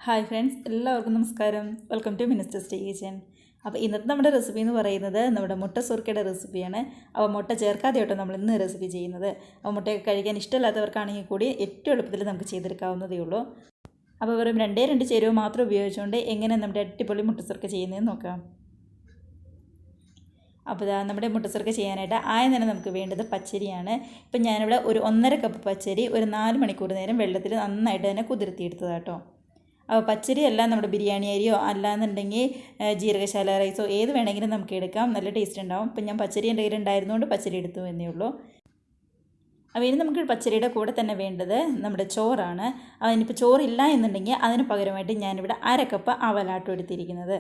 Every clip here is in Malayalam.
ഹായ് ഫ്രണ്ട്സ്, എല്ലാവർക്കും നമസ്കാരം. Welcome to Minister Kitchen. അപ്പോൾ ഇന്നത്തെ നമ്മുടെ റെസിപ്പി എന്ന് പറയുന്നത് നമ്മുടെ മുട്ട സുർക്കയുടെ റെസിപ്പിയാണ്. അപ്പോൾ മുട്ട ചേർക്കാതെ കേട്ടോ നമ്മൾ ഇന്ന് റെസിപ്പി ചെയ്യുന്നത്. അപ്പോൾ മുട്ടയൊക്കെ കഴിക്കാൻ ഇഷ്ടമില്ലാത്തവർക്കാണെങ്കിൽ കൂടി ഏറ്റവും എളുപ്പത്തിൽ നമുക്ക് ചെയ്തെടുക്കാവുന്നതേ ഉള്ളൂ. അപ്പോൾ വെറും രണ്ട് ചേരുവ മാത്രം ഉപയോഗിച്ചുകൊണ്ട് എങ്ങനെ നമ്മുടെ അടിപൊളി മുട്ട സുർക്ക ചെയ്യുന്നതെന്ന് നോക്കാം. അപ്പോൾ നമ്മുടെ മുട്ട സുർക്ക ചെയ്യാനായിട്ട് ആദ്യം തന്നെ നമുക്ക് വേണ്ടത് പച്ചരിയാണ്. ഇപ്പം ഞാനിവിടെ ഒരു 1.5 കപ്പ് പച്ചരി ഒരു 4 മണിക്കൂർ നേരം വെള്ളത്തിൽ നന്നായിട്ട് തന്നെ കുതിർത്തിയെടുത്തതാട്ടോ. അപ്പോൾ പച്ചരി അല്ല നമ്മുടെ ബിരിയാണി അരിയോ അല്ലാന്നുണ്ടെങ്കിൽ ജീരകശാല റൈസോ ഏത് വേണമെങ്കിലും നമുക്ക് എടുക്കാം, നല്ല ടേസ്റ്റ് ഉണ്ടാവും. ഇപ്പം ഞാൻ പച്ചരി എൻ്റെ കയ്യിൽ ഉണ്ടായിരുന്നുകൊണ്ട് പച്ചരി എടുത്തു എന്നേ ഉള്ളൂ. അപ്പോൾ ഇനി നമുക്ക് പച്ചരിയുടെ കൂടെ തന്നെ വേണ്ടത് നമ്മുടെ ചോറാണ്. അതിനിപ്പോൾ ചോറില്ല എന്നുണ്ടെങ്കിൽ അതിന് പകരമായിട്ട് ഞാനിവിടെ 1/2 കപ്പ് അവലാട്ടം എടുത്തിരിക്കുന്നത്.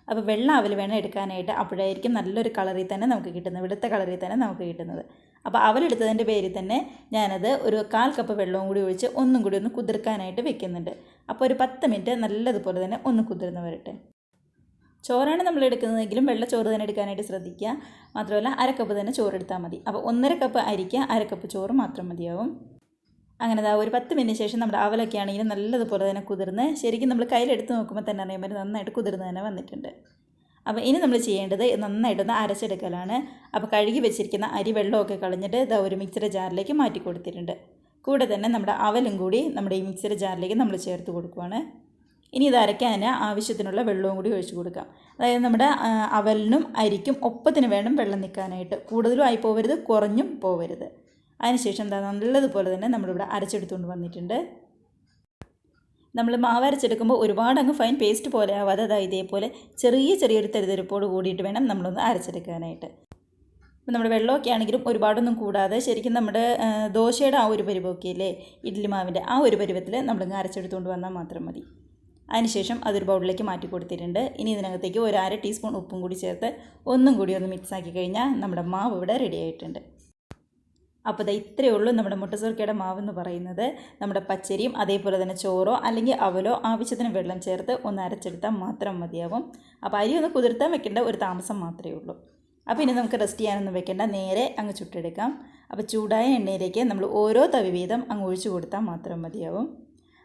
അപ്പോൾ വെള്ള അവൽ വേണം എടുക്കാനായിട്ട്, അപ്പോഴായിരിക്കും നല്ലൊരു കളറിൽ തന്നെ നമുക്ക് കിട്ടുന്നത്, വെളുത്ത കളറിൽ തന്നെ നമുക്ക് കിട്ടുന്നത്. അപ്പോൾ അവലെടുത്തതിൻ്റെ പേരിൽ തന്നെ ഞാനത് ഒരു 1/4 കപ്പ് വെള്ളവും കൂടി ഒഴിച്ച് ഒന്നും കൂടി ഒന്ന് കുതിർക്കാനായിട്ട് വെക്കുന്നുണ്ട്. അപ്പോൾ ഒരു 10 മിനിറ്റ് നല്ലതുപോലെ തന്നെ ഒന്ന് കുതിർന്ന് വരട്ടെ. ചോറാണ് നമ്മൾ എടുക്കുന്നതെങ്കിലും വെള്ള ചോറ് തന്നെ എടുക്കാനായിട്ട് ശ്രദ്ധിക്കുക. മാത്രമല്ല 1/2 കപ്പ് തന്നെ ചോറ് എടുത്താൽ മതി. അപ്പോൾ 1.5 കപ്പ് അരിക്ക് 1/2 കപ്പ് ചോറ് മാത്രം മതിയാവും. അങ്ങനെ ഒരു 10 മിനിറ്റ് ശേഷം നമ്മുടെ അവലൊക്കെ ആണെങ്കിലും നല്ലതുപോലെ തന്നെ കുതിർന്ന് ശരിക്കും നമ്മൾ കയ്യിലെടുത്ത് നോക്കുമ്പോൾ തന്നെ അറിയാൻ പറ്റും നന്നായിട്ട് കുതിർന്ന് തന്നെ വന്നിട്ടുണ്ട്. അപ്പോൾ ഇനി നമ്മൾ ചെയ്യേണ്ടത് നന്നായിട്ടൊന്ന് അരച്ചെടുക്കലാണ്. അപ്പോൾ കഴുകി വെച്ചിരിക്കുന്ന അരി വെള്ളമൊക്കെ കളഞ്ഞിട്ട് ഒരു മിക്സിയുടെ ജാറിലേക്ക് മാറ്റി കൊടുത്തിട്ടുണ്ട്. കൂടെ തന്നെ നമ്മുടെ അവലും കൂടി നമ്മുടെ ഈ മിക്സിയുടെ ജാറിലേക്ക് നമ്മൾ ചേർത്ത് കൊടുക്കുകയാണ്. ഇനി ഇത് അരയ്ക്കാൻ ആവശ്യത്തിനുള്ള വെള്ളവും കൂടി ഒഴിച്ച് കൊടുക്കാം. അതായത് നമ്മുടെ അവലിനും അരിക്കും ഒപ്പത്തിന് വേണം വെള്ളം നിൽക്കാനായിട്ട്, കൂടുതലും ആയി പോകരുത്, കുറഞ്ഞും പോകരുത്. അതിനുശേഷം നല്ലതുപോലെ തന്നെ നമ്മളിവിടെ അരച്ചെടുത്തുകൊണ്ട് വന്നിട്ടുണ്ട്. നമ്മൾ മാവ് അരച്ചെടുക്കുമ്പോൾ ഒരുപാട് അങ്ങ് ഫൈൻ പേസ്റ്റ് പോലെ ആവാതെ ഇതേപോലെ ചെറിയൊരു തരിതരിപ്പോട് കൂടിയിട്ട് വേണം നമ്മളൊന്ന് അരച്ചെടുക്കാനായിട്ട്. അപ്പോൾ നമ്മുടെ വെള്ളമൊക്കെ ആണെങ്കിലും ഒരുപാടൊന്നും കൂടാതെ ശരിക്കും നമ്മുടെ ദോശയുടെ ആ ഒരു പരുവമൊക്കെ ഇല്ലേ, ഇഡ്ഡലി മാവിൻ്റെ ആ ഒരു പരുവത്തിൽ നമ്മളിങ്ങ് അരച്ചെടുത്തുകൊണ്ട് വന്നാൽ മാത്രം മതി. അതിനുശേഷം അതൊരു ബൗളിലേക്ക് മാറ്റി കൊടുത്തിട്ടുണ്ട്. ഇനി ഇതിനകത്തേക്ക് ഒരു 1/2 ടീസ്പൂൺ ഉപ്പും കൂടി ചേർത്ത് ഒന്നും കൂടി ഒന്ന് മിക്സാക്കി കഴിഞ്ഞാൽ നമ്മുടെ മാവ് ഇവിടെ റെഡി ആയിട്ടുണ്ട്. അപ്പോൾ ഇത്രയേ ഉള്ളൂ നമ്മുടെ മുട്ട സുർക്കയുടെ മാവെന്ന് പറയുന്നത്. നമ്മുടെ പച്ചരിയും അതേപോലെ തന്നെ ചോറോ അല്ലെങ്കിൽ അവലോ ആവശ്യത്തിന് വെള്ളം ചേർത്ത് ഒന്ന് അരച്ചെടുത്താൽ മാത്രം മതിയാവും. അപ്പോൾ അരി ഒന്ന് കുതിർത്താൻ വെക്കേണ്ട ഒരു താമസം മാത്രമേ ഉള്ളൂ. അപ്പോൾ ഇനി നമുക്ക് റെസ്റ്റ് ചെയ്യാനൊന്നും വെക്കേണ്ട, നേരെ അങ്ങ് ചുട്ടെടുക്കാം. അപ്പോൾ ചൂടായ എണ്ണയിലേക്ക് നമ്മൾ ഓരോ തവി വീതം അങ്ങ് ഒഴിച്ചു കൊടുത്താൽ മാത്രം മതിയാവും.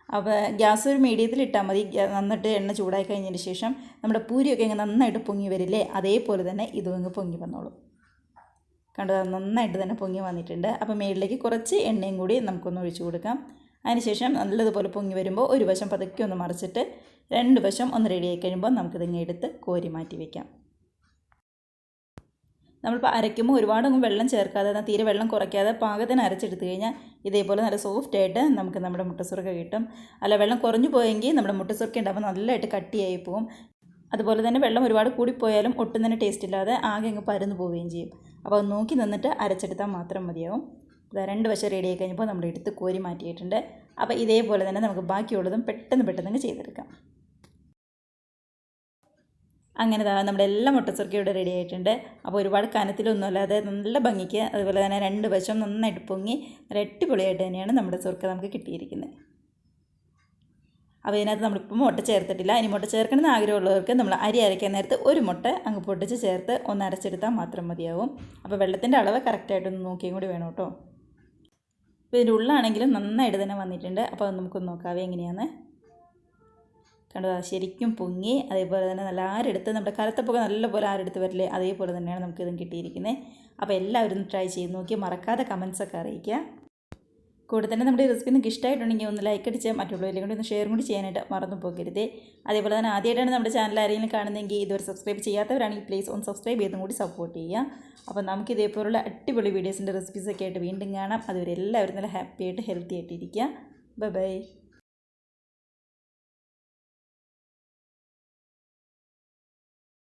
അപ്പോൾ ഗ്യാസ് ഒരു മീഡിയത്തിൽ ഇട്ടാൽ മതി. നന്നിട്ട് എണ്ണ ചൂടായി കഴിഞ്ഞതിന് ശേഷം നമ്മുടെ പൂരിയൊക്കെ ഇങ്ങനെ നന്നായിട്ട് പൊങ്ങി വരില്ലേ, അതേപോലെ തന്നെ ഇതും ഇങ്ങ് പൊങ്ങി വന്നോളും. കണ്ടോ, നന്നായിട്ട് തന്നെ പൊങ്ങി വന്നിട്ടുണ്ട്. അപ്പോൾ മേളിലേക്ക് കുറച്ച് എണ്ണയും കൂടി നമുക്കൊന്ന് ഒഴിച്ചു കൊടുക്കാം. അതിനുശേഷം നല്ലതുപോലെ പൊങ്ങി വരുമ്പോൾ ഒരു വശം പതുക്കെ ഒന്ന് മറിച്ചിട്ട് 2 വശം ഒന്ന് റെഡിയായി കഴിയുമ്പോൾ നമുക്കിതിങ്ങനെ എടുത്ത് കോരി മാറ്റി വയ്ക്കാം. നമ്മളിപ്പോൾ അരയ്ക്കുമ്പോൾ ഒരുപാടൊന്നും വെള്ളം ചേർക്കാതെ തീരെ വെള്ളം കുറയ്ക്കാതെ പാകത്തിന് അരച്ചെടുത്ത് കഴിഞ്ഞാൽ ഇതേപോലെ നല്ല സോഫ്റ്റായിട്ട് നമുക്ക് നമ്മുടെ മുട്ട സുർക്ക കിട്ടും. അല്ല വെള്ളം കുറഞ്ഞു പോയെങ്കിൽ നമ്മുടെ മുട്ട സുർക്ക ഉണ്ടാകുമ്പോൾ നല്ലതായിട്ട് കട്ടിയായി പോകും. അതുപോലെ തന്നെ വെള്ളം ഒരുപാട് കൂടിപ്പോയാലും ഒട്ടും തന്നെ ടേസ്റ്റ് ഇല്ലാതെ ആകെ അങ്ങ് പരന്നു പോവുകയും ചെയ്യും. അപ്പോൾ അത് നോക്കി നിന്നിട്ട് അരച്ചെടുത്താൽ മാത്രം മതിയാവും. 2 വശം റെഡി ആയി കഴിഞ്ഞപ്പോൾ നമ്മൾ എടുത്ത് കോരി മാറ്റിയിട്ടുണ്ട്. അപ്പോൾ ഇതേപോലെ തന്നെ നമുക്ക് ബാക്കിയുള്ളതും പെട്ടെന്ന് ചെയ്തെടുക്കാം. അങ്ങനെ നമ്മുടെ എല്ലാ മുട്ട സുർക്കയും ഇവിടെ റെഡി ആയിട്ടുണ്ട്. അപ്പോൾ ഒരുപാട് കനത്തിലൊന്നും അല്ലാതെ നല്ല ഭംഗിക്ക്, അതുപോലെ തന്നെ 2 വശം നന്നായിട്ട് പൊങ്ങി നല്ല അടിപൊളിയായിട്ട് തന്നെയാണ് നമ്മുടെ സുർക്ക നമുക്ക് കിട്ടിയിരിക്കുന്നത്. അപ്പോൾ ഇതിനകത്ത് നമ്മളിപ്പോൾ മുട്ട ചേർത്തിട്ടില്ല. ഇനി മുട്ട ചേർക്കണമെന്ന് ആഗ്രഹമുള്ളവർക്ക് നമ്മൾ അരി അരയ്ക്കാൻ നേരത്ത് ഒരു മുട്ട അങ്ങ് പൊട്ടിച്ച് ചേർത്ത് ഒന്ന് അരച്ചെടുത്താൽ മാത്രം മതിയാവും. അപ്പോൾ വെള്ളത്തിൻ്റെ അളവ് കറക്റ്റായിട്ടൊന്ന് നോക്കിയും കൂടി വേണം കേട്ടോ. അപ്പോൾ ഇതിൻ്റെ ഉള്ളാണെങ്കിലും നന്നായിട്ട് തന്നെ വന്നിട്ടുണ്ട്. അപ്പോൾ അത് നമുക്കൊന്ന് നോക്കാവേ എങ്ങനെയാണ്. കണ്ടോ, ശരിക്കും പൊങ്ങി, അതേപോലെ തന്നെ നല്ല ആരെടുത്ത് നമ്മുടെ കലത്തപ്പൊക്കെ നല്ലപോലെ ആരെടുത്ത് വരില്ലേ, അതേപോലെ തന്നെയാണ് നമുക്കിതും കിട്ടിയിരിക്കുന്നത്. അപ്പോൾ എല്ലാവരും ട്രൈ ചെയ്ത് നോക്കി മറക്കാതെ കമൻസൊക്കെ അറിയിക്കുക. കൂടെ തന്നെ നമ്മുടെ റെസിപ്പി നിങ്ങൾക്ക് ഇഷ്ടമായിട്ടുണ്ടെങ്കിൽ ഒന്ന് ലൈക്ക് അടിച്ച് മറ്റുള്ളവരിലേക്ക് കൂടി ഒന്ന് ഷെയർ കൂടി ചെയ്യാനായിട്ട് മറന്നു പോകരുത്. അതേപോലെ തന്നെ ആദ്യമായിട്ടാണ് നമ്മുടെ ചാനൽ ആരെങ്കിലും കാണുന്നതെങ്കിൽ ഇതുവരെ സബ്സ്ക്രൈബ് ചെയ്യാത്തവരാണെങ്കിൽ പ്ലീസ് ഒന്ന് സബ്സ്ക്രൈബ് ചെയ്തും കൂടി സപ്പോർട്ട് ചെയ്യുക. അപ്പോൾ നമുക്ക് ഇതേപോലുള്ള അടിപൊളി വീഡിയോസിൻ്റെ റെസിപ്പീസൊക്കെ ആയിട്ട് വീണ്ടും കാണാം. അതുവരെ എല്ലാവരും നല്ല ഹാപ്പി ആയിട്ട് ഹെൽത്തി ആയിട്ടിരിക്കുക. ബൈ.